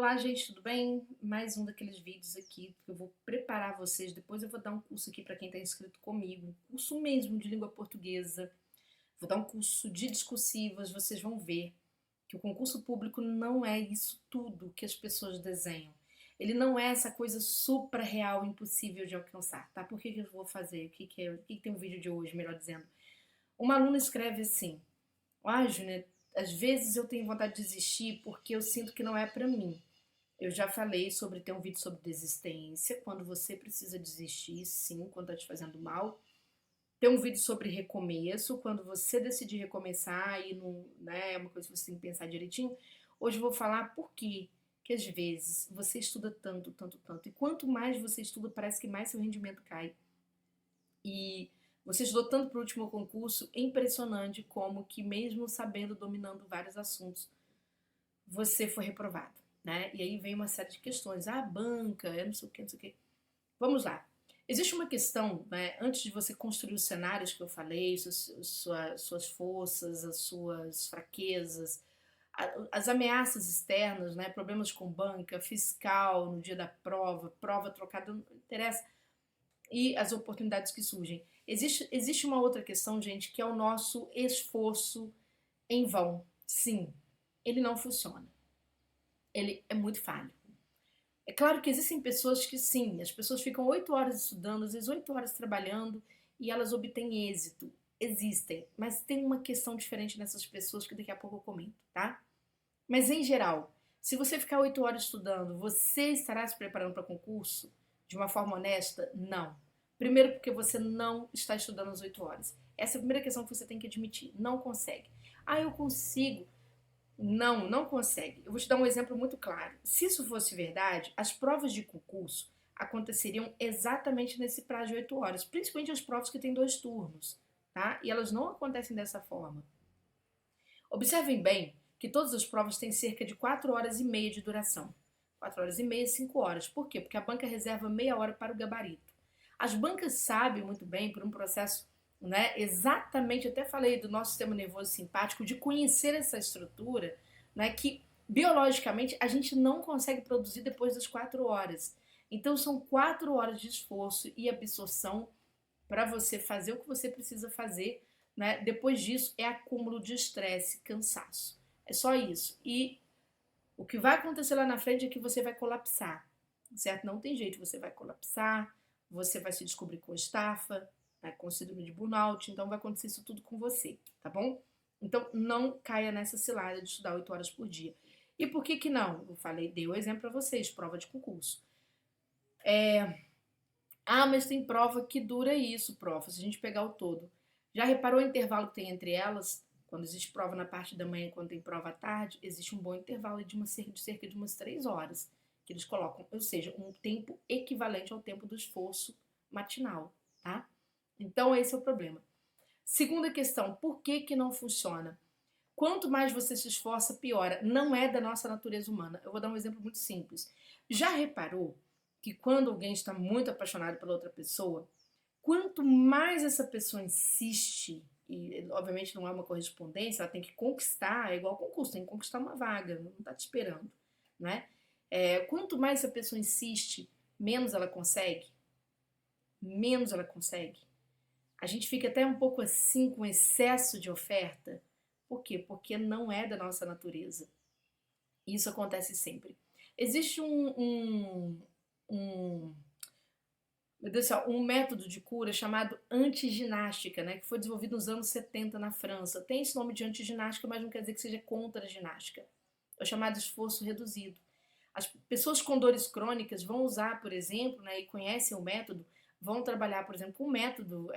Olá, gente, tudo bem? Mais um daqueles vídeos aqui que eu vou preparar vocês. Depois eu vou dar um curso aqui para quem está inscrito comigo, um curso mesmo de língua portuguesa. Vou dar um curso de discursivas. Vocês vão ver que o concurso público não é isso tudo que as pessoas desenham. Ele não é essa coisa supra real, impossível de alcançar, tá? Por que eu vou fazer? O que tem o vídeo de hoje, melhor dizendo? Uma aluna escreve assim: Júnior, às vezes eu tenho vontade de desistir porque eu sinto que não é pra mim. Eu já falei sobre ter um vídeo sobre desistência, quando você precisa desistir, sim, quando tá te fazendo mal. Tem um vídeo sobre recomeço, quando você decidir recomeçar e não, né, é uma coisa que você tem que pensar direitinho. Hoje eu vou falar por quê que às vezes você estuda tanto, tanto, tanto, e quanto mais você estuda, parece que mais seu rendimento cai. E você estudou tanto para o último concurso, é impressionante como que mesmo sabendo, dominando vários assuntos, você foi reprovado, né? E aí vem uma série de questões. Ah, banca, é não sei o que, não sei o que. Vamos lá. Existe uma questão, né, antes de você construir os cenários que eu falei, suas forças, as suas fraquezas, as ameaças externas, né, problemas com banca, fiscal, no dia da prova, prova trocada, não interessa, e as oportunidades que surgem. Existe uma outra questão, gente, que é o nosso esforço em vão. Sim, ele não funciona. Ele é muito falho. É claro que existem pessoas que sim, as pessoas ficam 8 horas estudando, às vezes 8 horas trabalhando e elas obtêm êxito. Existem, mas tem uma questão diferente nessas pessoas que daqui a pouco eu comento, tá? Mas em geral, se você ficar 8 horas estudando, você estará se preparando para concurso de uma forma honesta? Não. Primeiro porque você não está estudando as 8 horas. Essa é a primeira questão que você tem que admitir. Não consegue. Ah, eu consigo. Não, não consegue. Eu vou te dar um exemplo muito claro. Se isso fosse verdade, as provas de concurso aconteceriam exatamente nesse prazo de 8 horas, principalmente as provas que têm 2 turnos, tá? E elas não acontecem dessa forma. Observem bem que todas as provas têm cerca de 4 horas e meia de duração. 4 horas e meia, 5 horas. Por quê? Porque a banca reserva meia hora para o gabarito. As bancas sabem muito bem, por um processo, né, exatamente, até falei do nosso sistema nervoso simpático, de conhecer essa estrutura, né, que biologicamente a gente não consegue produzir depois das 4 horas. Então são 4 horas de esforço e absorção para você fazer o que você precisa fazer, né? Depois disso é acúmulo de estresse, cansaço. É só isso. E o que vai acontecer lá na frente é que você vai colapsar, certo? Não tem jeito, você vai colapsar, você vai se descobrir com estafa, né, com síndrome de burnout, então vai acontecer isso tudo com você, tá bom? Então não caia nessa cilada de estudar 8 horas por dia. E por que que não? Eu falei, dei o exemplo para vocês, prova de concurso. Mas tem prova que dura isso, prof, se a gente pegar o todo. Já reparou o intervalo que tem entre elas? Quando existe prova na parte da manhã e quando tem prova à tarde, existe um bom intervalo de cerca de umas 3 horas que eles colocam, ou seja, um tempo equivalente ao tempo do esforço matinal, tá? Então esse é o problema. Segunda questão, por que que não funciona? Quanto mais você se esforça, piora. Não é da nossa natureza humana. Eu vou dar um exemplo muito simples. Já reparou que quando alguém está muito apaixonado pela outra pessoa, quanto mais essa pessoa insiste, e obviamente não é uma correspondência, ela tem que conquistar, é igual concurso, tem que conquistar uma vaga, não está te esperando, né? Quanto mais essa pessoa insiste, menos ela consegue, menos ela consegue. A gente fica até um pouco assim com excesso de oferta. Por quê? Porque não é da nossa natureza. Isso acontece sempre. Existe um meu Deus do céu, um método de cura chamado antiginástica, né, que foi desenvolvido nos anos 70 na França. Tem esse nome de antiginástica, mas não quer dizer que seja contra a ginástica. É o chamado esforço reduzido. As pessoas com dores crônicas vão usar, por exemplo, né, e conhecem o método, vão trabalhar, por exemplo, com um método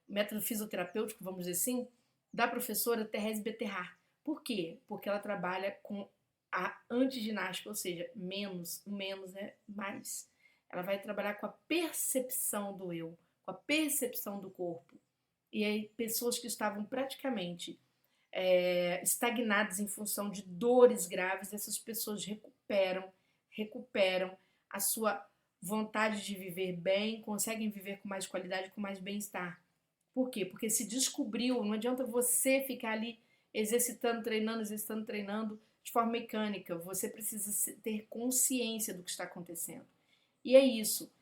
método fisioterapêutico, vamos dizer assim, da professora Thérèse Betterard. Por quê? Porque ela trabalha com a antiginástica, ou seja, menos é mais. Ela vai trabalhar com a percepção do eu, com a percepção do corpo. E aí, pessoas que estavam praticamente estagnadas em função de dores graves, essas pessoas recuperam a sua vontade de viver bem, conseguem viver com mais qualidade, com mais bem-estar. Por quê? Porque se descobriu, não adianta você ficar ali exercitando, treinando, de forma mecânica, você precisa ter consciência do que está acontecendo. E é isso.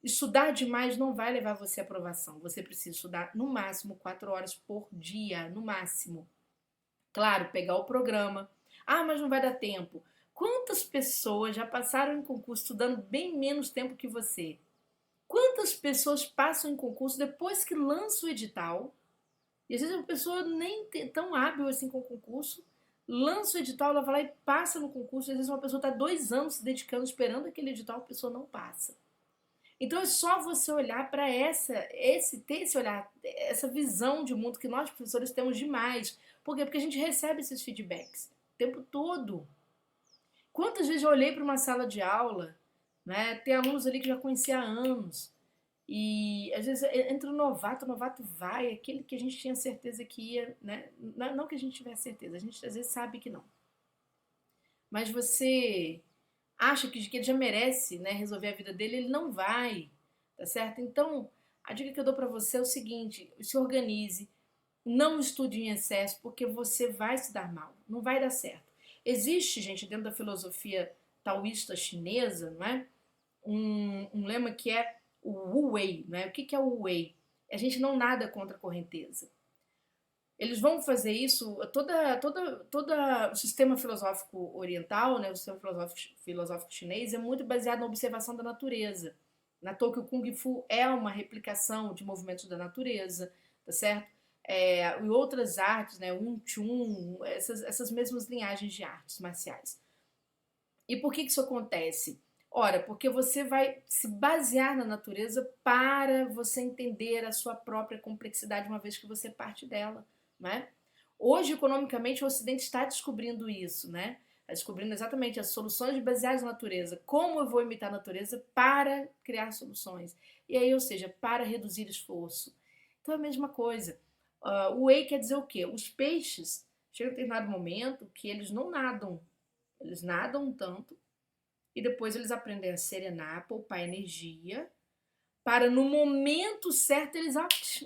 Estudar demais não vai levar você à aprovação. Você precisa estudar no máximo 4 horas por dia, no máximo. Claro, pegar o programa. Ah, mas não vai dar tempo. Quantas pessoas já passaram em concurso estudando bem menos tempo que você? Quantas pessoas passam em concurso depois que lança o edital? E às vezes uma pessoa nem tão hábil assim com o concurso, lança o edital, ela vai lá e passa no concurso. Às vezes uma pessoa está 2 anos se dedicando, esperando aquele edital, a pessoa não passa. Então é só você olhar para ter esse olhar, essa visão de mundo que nós professores temos demais. Por quê? Porque a gente recebe esses feedbacks o tempo todo. Quantas vezes eu olhei para uma sala de aula, né? Tem alunos ali que já conhecia há anos. E às vezes entra o novato vai, aquele que a gente tinha certeza que ia, né? Não que a gente tivesse certeza, a gente às vezes sabe que não. Mas você acha que ele já merece, né, resolver a vida dele, ele não vai, tá certo? Então, a dica que eu dou pra você é o seguinte: se organize, não estude em excesso, porque você vai se dar mal, não vai dar certo. Existe, gente, dentro da filosofia taoísta chinesa, não é? Um lema que é o Wu Wei, né? O que é o Wu Wei? A gente não nada contra a correnteza. Eles vão fazer isso, toda o sistema filosófico oriental, né, o sistema filosófico chinês é muito baseado na observação da natureza. Na toa que o Kung Fu é uma replicação de movimentos da natureza, tá certo? E outras artes, né, o Wing Chun, essas mesmas linhagens de artes marciais. E por que isso acontece? Ora, porque você vai se basear na natureza para você entender a sua própria complexidade, uma vez que você parte dela, né? Hoje, economicamente, o Ocidente está descobrindo isso, né? Está descobrindo exatamente as soluções baseadas na natureza. Como eu vou imitar a natureza para criar soluções? E aí, ou seja, para reduzir esforço. Então é a mesma coisa. O whey quer dizer o quê? Os peixes, chega a um determinado momento que eles não nadam. Eles nadam um tanto e depois eles aprendem a serenar, poupar energia, para no momento certo eles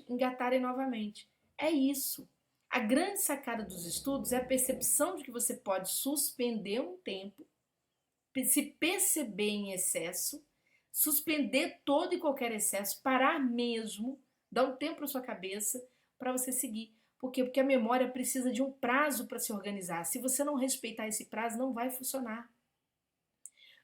engatarem novamente. É isso. A grande sacada dos estudos é a percepção de que você pode suspender um tempo, se perceber em excesso, suspender todo e qualquer excesso, parar mesmo, dar um tempo para sua cabeça para você seguir. Por quê? Porque a memória precisa de um prazo para se organizar. Se você não respeitar esse prazo, não vai funcionar.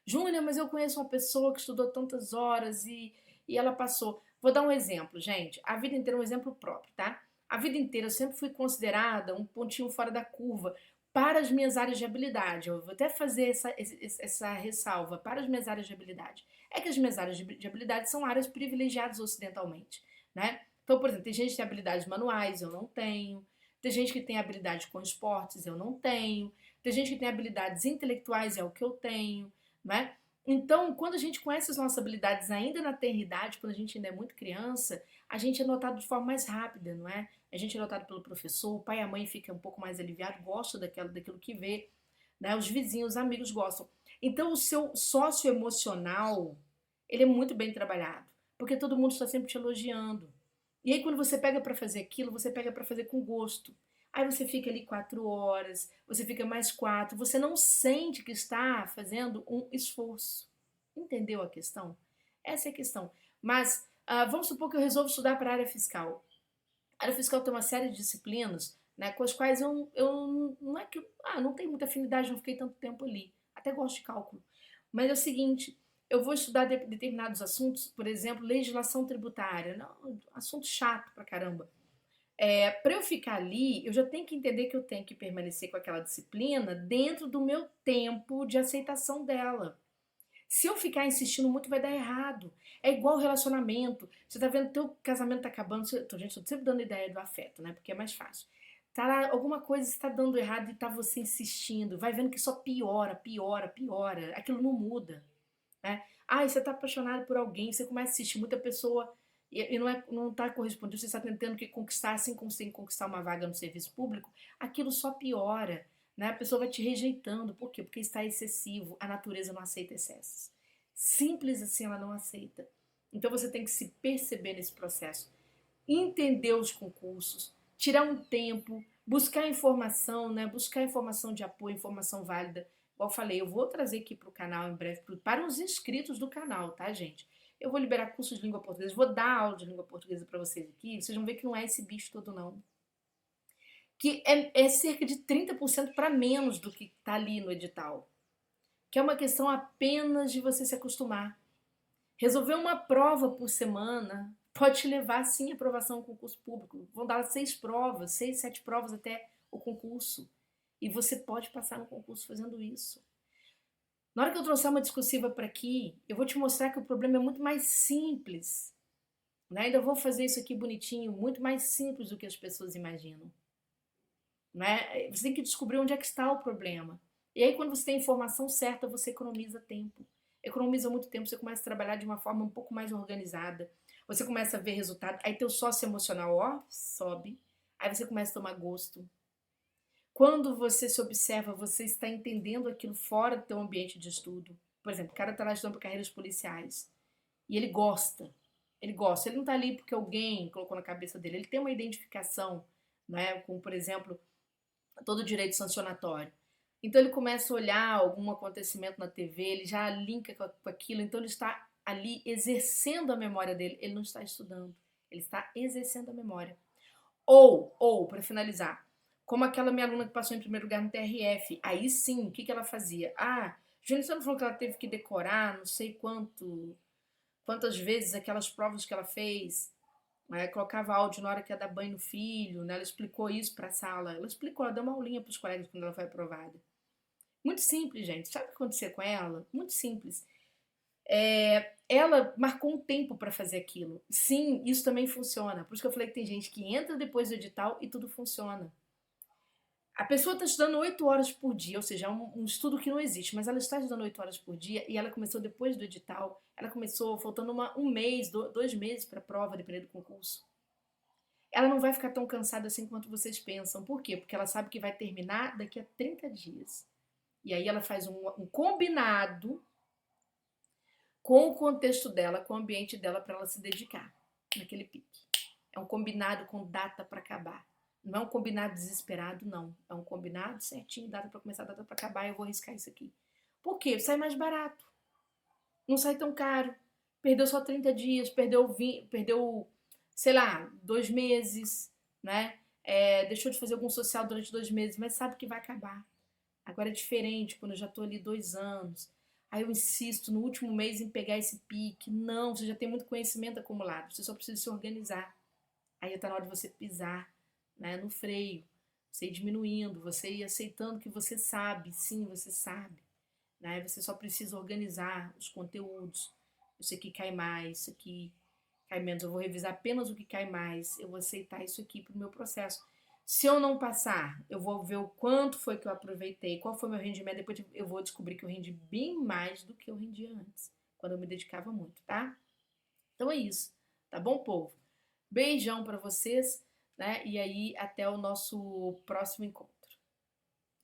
Júnior, mas eu conheço uma pessoa que estudou tantas horas e ela passou. Vou dar um exemplo, gente. A vida inteira é um exemplo próprio, tá? A vida inteira eu sempre fui considerada um pontinho fora da curva para as minhas áreas de habilidade. Eu vou até fazer essa ressalva para as minhas áreas de habilidade. É que as minhas áreas de habilidade são áreas privilegiadas ocidentalmente, né? Então, por exemplo, tem gente que tem habilidades manuais, eu não tenho. Tem gente que tem habilidade com esportes, eu não tenho. Tem gente que tem habilidades intelectuais, é o que eu tenho. Né? Então, quando a gente conhece as nossas habilidades ainda na tenridade, quando a gente ainda é muito criança, a gente é notado de forma mais rápida, não é? A gente é notado pelo professor, o pai e a mãe ficam um pouco mais aliviados, gostam daquilo que vê, né? Os vizinhos, os amigos gostam. Então, o seu socioemocional, ele é muito bem trabalhado, porque todo mundo está sempre te elogiando. E aí, quando você pega para fazer aquilo, você pega para fazer com gosto. Aí você fica ali 4 horas, você fica mais 4, você não sente que está fazendo um esforço. Entendeu a questão? Essa é a questão. Mas vamos supor que eu resolvo estudar para a área fiscal. A área fiscal tem uma série de disciplinas, né, com as quais eu não é que não tenho muita afinidade, não fiquei tanto tempo ali. Até gosto de cálculo. Mas é o seguinte, eu vou estudar determinados assuntos, por exemplo, legislação tributária. Não, assunto chato pra caramba. Para eu ficar ali, eu já tenho que entender que eu tenho que permanecer com aquela disciplina dentro do meu tempo de aceitação dela. Se eu ficar insistindo muito, vai dar errado. É igual relacionamento. Você tá vendo, teu casamento tá acabando. Gente, tô sempre dando ideia do afeto, né? Porque é mais fácil. Tá lá, alguma coisa está dando errado e tá você insistindo. Vai vendo que só piora, piora, piora. Aquilo não muda, né? Você tá apaixonado por alguém, você começa a assistir muita pessoa e não tá correspondendo, você está tentando que conquistar, assim como você conquistar uma vaga no serviço público, aquilo só piora, né? A pessoa vai te rejeitando. Por quê? Porque está excessivo. A natureza não aceita excessos. Simples assim, ela não aceita. Então você tem que se perceber nesse processo, entender os concursos, tirar um tempo, Buscar informação, né? Buscar informação de apoio, informação válida. Igual eu falei, eu vou trazer aqui para o canal em breve, para os inscritos do canal, tá, gente? Eu vou liberar cursos de língua portuguesa, vou dar aula de língua portuguesa para vocês aqui. Vocês vão ver que não é esse bicho todo, não. Que é cerca de 30% para menos do que está ali no edital. Que é uma questão apenas de você se acostumar. Resolver uma prova por semana pode te levar, sim, à aprovação no concurso público. Vão dar 6 provas, 6, 7 provas até o concurso. E você pode passar no concurso fazendo isso. Na hora que eu trouxer uma discursiva para aqui, eu vou te mostrar que o problema é muito mais simples. Né? Ainda vou fazer isso aqui bonitinho, muito mais simples do que as pessoas imaginam. Né? Você tem que descobrir onde é que está o problema. E aí, quando você tem a informação certa, você economiza tempo. Economiza muito tempo, você começa a trabalhar de uma forma um pouco mais organizada. Você começa a ver resultado. Aí teu sócio emocional, ó, sobe. Aí você começa a tomar gosto. Quando você se observa, você está entendendo aquilo fora do teu ambiente de estudo. Por exemplo, o cara está lá estudando para carreiras policiais. E ele gosta. Ele gosta. Ele não está ali porque alguém colocou na cabeça dele. Ele tem uma identificação, né? Com, por exemplo, todo o direito sancionatório. Então ele começa a olhar algum acontecimento na TV, ele já linka com aquilo, então ele está ali exercendo a memória dele, ele não está estudando, ele está exercendo a memória. Ou para finalizar, como aquela minha aluna que passou em primeiro lugar no TRF, aí sim, o que ela fazia? Ah, Júlia, você não falou que ela teve que decorar não sei quantas vezes aquelas provas que ela fez? Colocava áudio na hora que ia dar banho no filho, né? Ela explicou isso para a sala, ela explicou, ela deu uma aulinha para os colegas quando ela foi aprovada. Muito simples, gente. Sabe o que aconteceu com ela? Muito simples. Ela marcou um tempo para fazer aquilo. Sim, isso também funciona. Por isso que eu falei que tem gente que entra depois do edital e tudo funciona. A pessoa está estudando 8 horas por dia, ou seja, é um estudo que não existe, mas ela está estudando 8 horas por dia e ela começou depois do edital. Ela começou faltando um mês, 2 meses para a prova, dependendo do concurso. Ela não vai ficar tão cansada assim quanto vocês pensam. Por quê? Porque ela sabe que vai terminar daqui a 30 dias. E aí ela faz um combinado com o contexto dela, com o ambiente dela, para ela se dedicar naquele pique. É um combinado com data para acabar. Não é um combinado desesperado, não. É um combinado certinho, data para começar, data para acabar, eu vou arriscar isso aqui. Por quê? Sai mais barato. Não sai tão caro. Perdeu só 30 dias, perdeu sei lá, 2 meses, né? Deixou de fazer algum social durante 2 meses, mas sabe que vai acabar. Agora é diferente quando eu já estou ali 2 anos. Aí eu insisto no último mês em pegar esse pique. Não, você já tem muito conhecimento acumulado. Você só precisa se organizar. Aí está na hora de você pisar, né, no freio. Você ir diminuindo, você ir aceitando que você sabe. Sim, você sabe. Né? Você só precisa organizar os conteúdos. Isso aqui cai mais, isso aqui cai menos. Eu vou revisar apenas o que cai mais. Eu vou aceitar isso aqui para o meu processo. Se eu não passar, eu vou ver o quanto foi que eu aproveitei, qual foi o meu rendimento, depois eu vou descobrir que eu rendi bem mais do que eu rendia antes, quando eu me dedicava muito, tá? Então é isso, tá bom, povo? Beijão para vocês, né? E aí até o nosso próximo encontro.